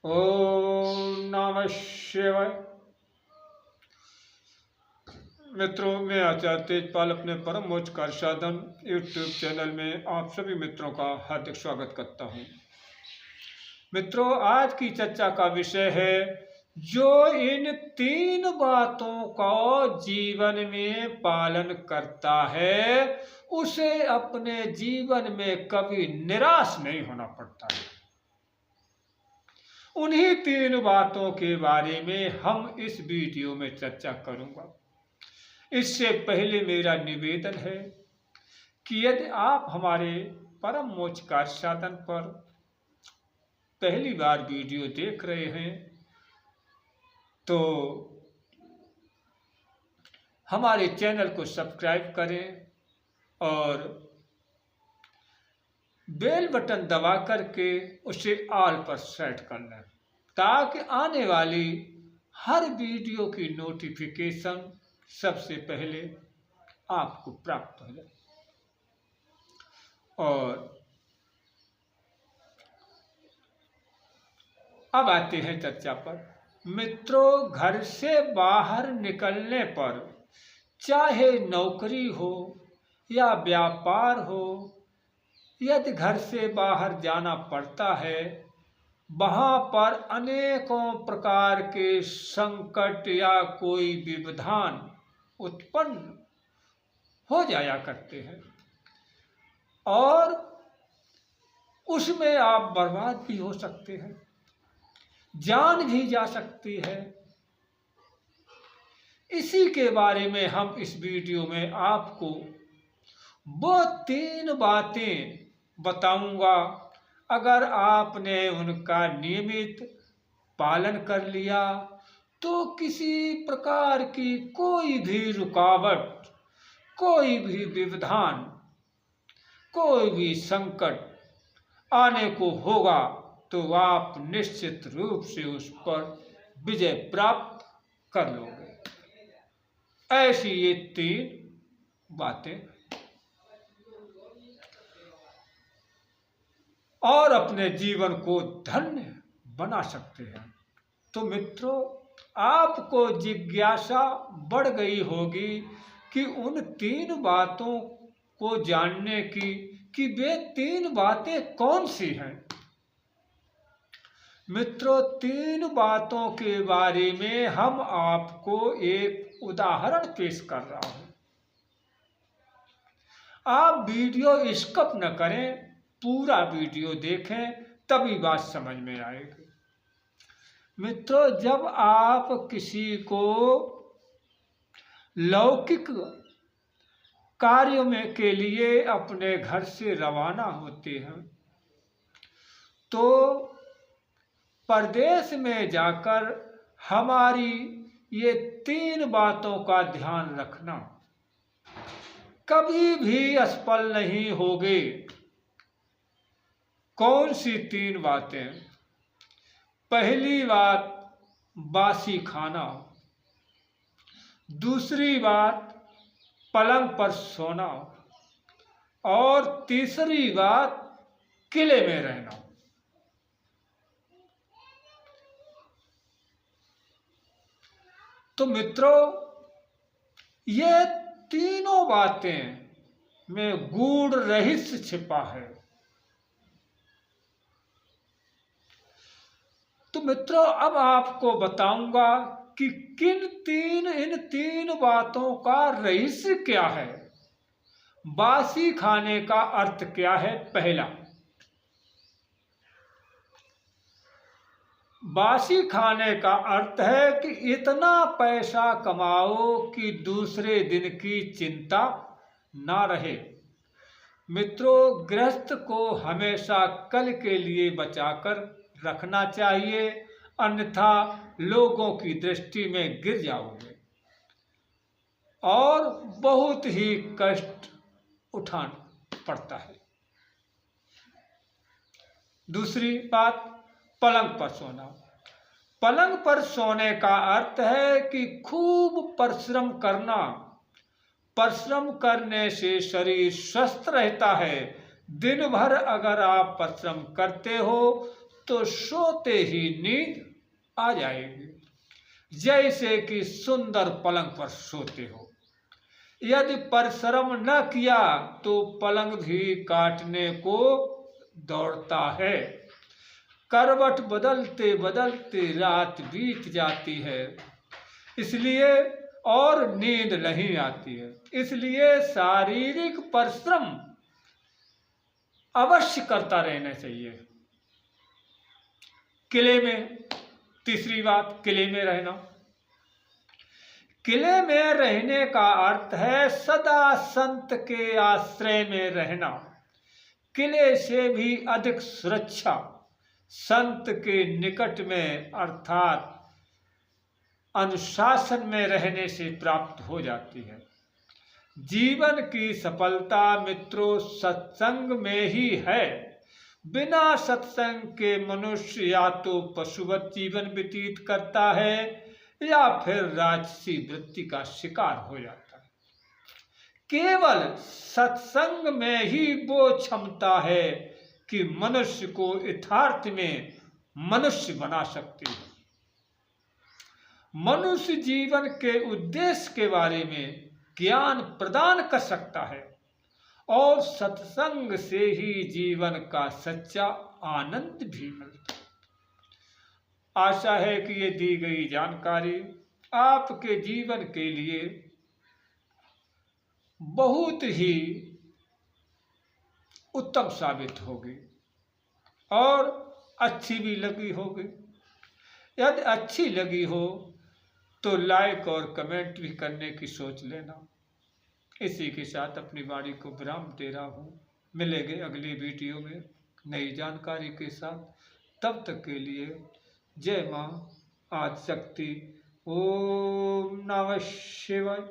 ओम नमः शिवाय। मित्रों, मैं आचार्य तेजपाल अपने परम मोक्ष कार्य साधन यूट्यूब चैनल में आप सभी मित्रों का हार्दिक स्वागत करता हूं। मित्रों, आज की चर्चा का विषय है जो इन 3 बातों का जीवन में पालन करता है उसे अपने जीवन में कभी निराश नहीं होना पड़ता है। उन्हीं 3 बातों के बारे में हम इस वीडियो में चर्चा करूंगा। इससे पहले मेरा निवेदन है कि यदि आप हमारे परम मोक्ष कार्य साधन पर पहली बार वीडियो देख रहे हैं तो हमारे चैनल को सब्सक्राइब करें और बेल बटन दबा करके उसे ऑल पर सेट कर लें ताकि आने वाली हर वीडियो की नोटिफिकेशन सबसे पहले आपको प्राप्त हो जाए। और अब आते हैं चर्चा पर। मित्रों, घर से बाहर निकलने पर चाहे नौकरी हो या व्यापार हो, यदि घर से बाहर जाना पड़ता है वहाँ पर अनेकों प्रकार के संकट या कोई व्यवधान उत्पन्न हो जाया करते हैं और उसमें आप बर्बाद भी हो सकते हैं, जान भी जा सकती है। इसी के बारे में हम इस वीडियो में आपको वो 3 बातें बताऊंगा। अगर आपने उनका नियमित पालन कर लिया तो किसी प्रकार की कोई भी रुकावट, कोई भी व्यवधान, कोई भी संकट आने को होगा तो आप निश्चित रूप से उस पर विजय प्राप्त कर लोगे। ऐसी ये 3 बातें और अपने जीवन को धन्य बना सकते हैं। तो मित्रों, आपको जिज्ञासा बढ़ गई होगी कि उन 3 बातों को जानने की कि वे 3 बातें कौन सी हैं। मित्रों, 3 बातों के बारे में हम आपको एक उदाहरण पेश कर रहा हूं। आप वीडियो स्किप न करें, पूरा वीडियो देखें, तभी बात समझ में आएगी। मित्रों, जब आप किसी को लौकिक कार्यों में के लिए अपने घर से रवाना होते हैं तो परदेश में जाकर हमारी ये 3 बातों का ध्यान रखना कभी भी असफल नहीं होगे। कौन सी 3 बातें? पहली बात, बासी खाना। दूसरी बात, पलंग पर सोना। और तीसरी बात, किले में रहना। तो मित्रों, ये तीनों बातें में गूढ़ रहस्य छिपा है। तो मित्रों, अब आपको बताऊंगा कि इन 3 बातों का रहस्य क्या है। बासी खाने का अर्थ क्या है? पहला, बासी खाने का अर्थ है कि इतना पैसा कमाओ कि दूसरे दिन की चिंता ना रहे। मित्रों, गृहस्थ को हमेशा कल के लिए बचाकर रखना चाहिए, अन्यथा लोगों की दृष्टि में गिर जाओगे और बहुत ही कष्ट उठाना पड़ता है। दूसरी बात, पलंग पर सोना। पलंग पर सोने का अर्थ है कि खूब परिश्रम करना। परिश्रम करने से शरीर स्वस्थ रहता है। दिन भर अगर आप परिश्रम करते हो तो सोते ही नींद आ जाएगी, जैसे कि सुंदर पलंग पर सोते हो। यदि परिश्रम न किया तो पलंग भी काटने को दौड़ता है। करवट बदलते बदलते रात बीत जाती है, इसलिए और नींद नहीं आती है। इसलिए शारीरिक परिश्रम अवश्य करता रहना चाहिए। किले में, तीसरी बात, किले में रहना। किले में रहने का अर्थ है सदा संत के आश्रय में रहना। किले से भी अधिक सुरक्षा संत के निकट में अर्थात अनुशासन में रहने से प्राप्त हो जाती है। जीवन की सफलता मित्रों सत्संग में ही है। बिना सत्संग के मनुष्य या तो पशुवत जीवन व्यतीत करता है या फिर राजसी वृत्ति का शिकार हो जाता है। केवल सत्संग में ही वो क्षमता है कि मनुष्य को यथार्थ में मनुष्य बना सकती है। मनुष्य जीवन के उद्देश्य के बारे में ज्ञान प्रदान कर सकता है और सत्संग से ही जीवन का सच्चा आनंद भी मिलता है। आशा है कि ये दी गई जानकारी आपके जीवन के लिए बहुत ही उत्तम साबित होगी और अच्छी भी लगी होगी। यदि अच्छी लगी हो तो लाइक और कमेंट भी करने की सोच लेना। इसी के साथ अपनी वाणी को विराम दे रहा हूँ। मिलेंगे अगली वीडियो में नई जानकारी के साथ। तब तक के लिए जय माँ आदिशक्ति। ओम नमः शिवाय।